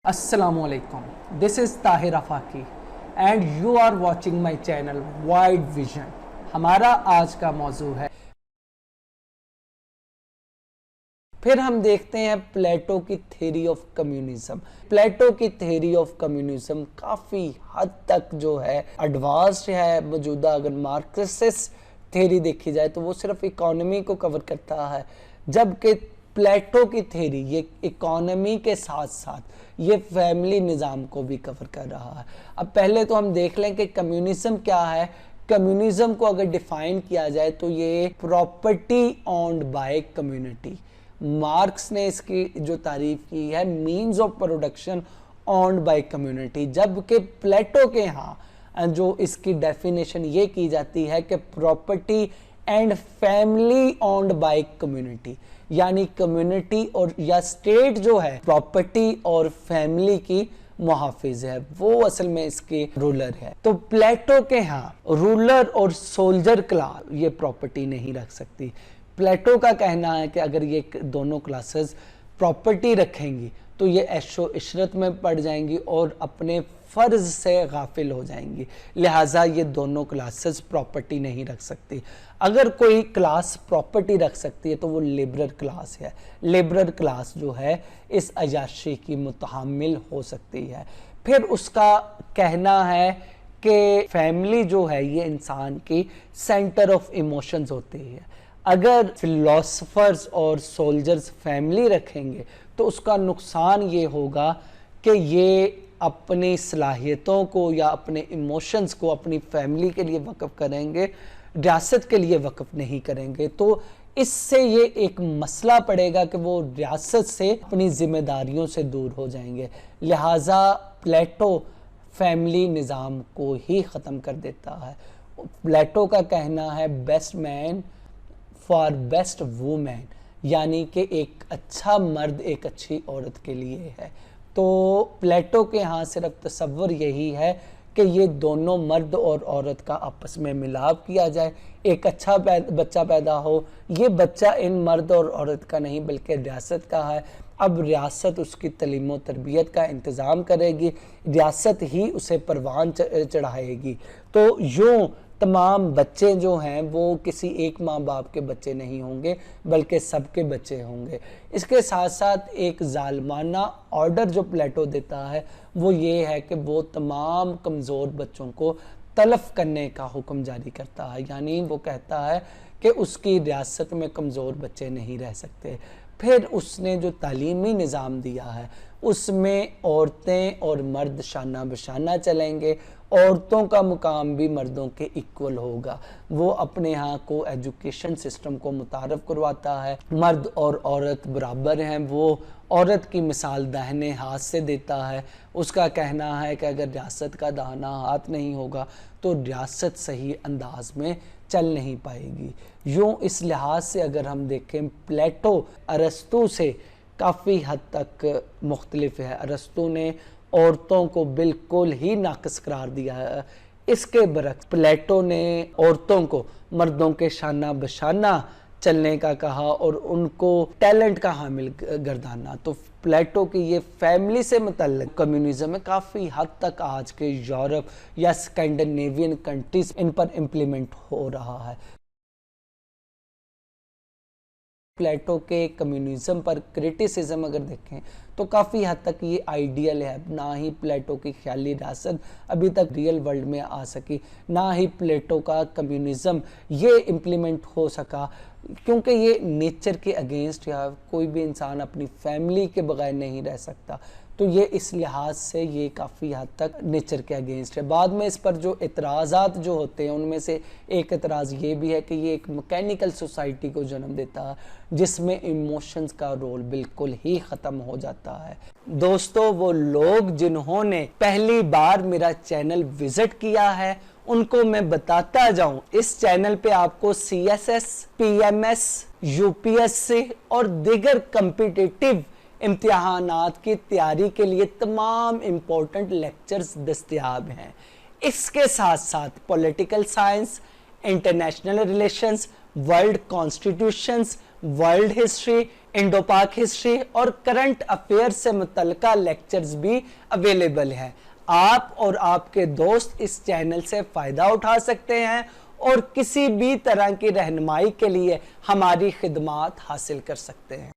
Assalamu alaikum. This is Tahir Afaki and you are watching my channel Wide Vision. हमारा आज का मौजू है, फिर हम देखते हैं प्लेटो की थ्योरी ऑफ कम्युनिज्म। प्लेटो की थ्योरी ऑफ कम्युनिज्म काफ़ी हद तक जो है एडवांस्ड है मौजूदा। अगर मार्क्सिस्ट थ्योरी देखी जाए तो वो सिर्फ इकोनॉमी को कवर करता है, जबकि प्लेटो की थ्योरी ये इकोनॉमी के साथ साथ ये फैमिली निज़ाम को भी कवर कर रहा है। अब पहले तो हम देख लें कि कम्युनिज्म क्या है। कम्युनिज्म को अगर डिफाइन किया जाए तो ये property owned by community. Marks ने इसकी जो तारीफ की है means of production owned by community, जबकि प्लेटो के यहाँ जो इसकी डेफिनेशन ये की जाती है कि property and family owned by community, यानी कम्युनिटी और या स्टेट जो है प्रॉपर्टी और फैमिली की मुहाफिज है, वो असल में इसके रूलर है। तो प्लेटो के यहाँ रूलर और सोल्जर क्लास ये प्रॉपर्टी नहीं रख सकती। प्लेटो का कहना है कि अगर ये दोनों क्लासेस प्रॉपर्टी रखेंगी तो ये ऐशो इशरत में पड़ जाएंगी और अपने फ़र्ज से गाफिल हो जाएंगी, लिहाजा ये दोनों क्लासेस प्रॉपर्टी नहीं रख सकती। अगर कोई क्लास प्रॉपर्टी रख सकती है तो वो लिबरल क्लास है। लिबरल क्लास जो है इस अयाशी की मुतहम्मिल हो सकती है। फिर उसका कहना है कि फैमिली जो है ये इंसान की सेंटर ऑफ इमोशंस होती है। अगर फिलोसफर्स और सोल्जर्स फैमिली रखेंगे तो उसका नुकसान ये होगा कि ये अपनी सलाहियतों को या अपने इमोशंस को अपनी फैमिली के लिए वक़्फ़ करेंगे, रियासत के लिए वक़्फ़ नहीं करेंगे। तो इससे ये एक मसला पड़ेगा कि वो रियासत से अपनी ज़िम्मेदारियों से दूर हो जाएंगे। लिहाजा प्लेटो फैमिली निज़ाम को ही ख़त्म कर देता है। प्लेटो का कहना है best man for best women, यानी कि एक अच्छा मर्द एक अच्छी औरत के लिए है। तो प्लेटो के यहाँ सिर्फ तसव्वुर यही है कि ये दोनों मर्द और औरत का आपस में मिलाप किया जाए, एक अच्छा बच्चा पैदा हो। ये बच्चा इन मर्द और औरत का नहीं बल्कि रियासत का है। अब रियासत उसकी तलीम व तरबियत का इंतज़ाम करेगी, रियासत ही उसे परवान चढ़ाएगी। तो यूँ तमाम बच्चे जो हैं वो किसी एक माँ बाप के बच्चे नहीं होंगे बल्कि सबके बच्चे होंगे। इसके साथ साथ एक जालिमाना ऑर्डर जो प्लेटो देता है वो ये है कि वो तमाम कमज़ोर बच्चों को तलफ करने का हुक्म जारी करता है, यानी वो कहता है कि उसकी रियासत में कमज़ोर बच्चे नहीं रह सकते। फिर उसने जो तालीमी निज़ाम दिया है उसमें औरतें और मर्द शाना बशाना चलेंगे, औरतों का मुकाम भी मर्दों के इक्वल होगा। वो अपने यहाँ को एजुकेशन सिस्टम को मुतारफ़ करवाता है, मर्द और औरत बराबर हैं। वो औरत की मिसाल दाहिने हाथ से देता है। उसका कहना है कि अगर रियासत का दाहिना हाथ नहीं होगा तो रियासत सही अंदाज में चल नहीं पाएगी। यूँ इस लिहाज से अगर हम देखें प्लेटो अरस्तू से काफ़ी हद तक मुख्तलिफ है। अरस्तू ने औरतों को बिल्कुल ही नाक़िस करार दिया है। इसके बरक्स प्लेटो ने औरतों को मर्दों के शाना बशाना चलने का कहा और उनको टैलेंट का हामिल गर्दाना। तो प्लेटो की ये फैमिली से मुतल्लिक़ कम्युनिज़म में काफ़ी हद तक आज के यूरोप या स्कैंडिनेवियन कंट्रीज़ इन पर इम्प्लीमेंट हो रहा है। प्लेटो के कम्युनिज़म पर क्रिटिसिज्म अगर देखें तो काफ़ी हद तक ये आइडियल है। ना ही प्लेटो की ख्याली रियासत अभी तक रियल वर्ल्ड में आ सकी, ना ही प्लेटो का कम्युनिज़म ये इम्प्लीमेंट हो सका, क्योंकि ये नेचर के अगेंस्ट या कोई भी इंसान अपनी फैमिली के बगैर नहीं रह सकता। तो ये इस लिहाज से ये काफ़ी हद तक नेचर के अगेंस्ट है। बाद में इस पर जो एतराज़ात जो होते हैं उनमें से एक एतराज़ ये भी है कि ये एक मैकेनिकल सोसाइटी को जन्म देता है जिसमें इमोशंस का रोल बिल्कुल ही ख़त्म हो जाता है। दोस्तों, वो लोग जिन्होंने पहली बार मेरा चैनल विज़िट किया है उनको मैं बताता जाऊं, इस चैनल पे आपको CSS, PMS, UPSC और दीगर कम्पिटिटिव इम्तिहानात की तैयारी के लिए तमाम इम्पोर्टेंट लेक्चर्स दस्तयाब हैं। इसके साथ साथ political science, international relations, world constitutions, world history, Indo पाक हिस्ट्री और करंट अफेयर से मुतल्लिका लेक्चर्स भी अवेलेबल हैं। आप और आपके दोस्त इस चैनल से फ़ायदा उठा सकते हैं और किसी भी तरह की रहनुमाई के लिए हमारी खिदमात हासिल कर सकते हैं।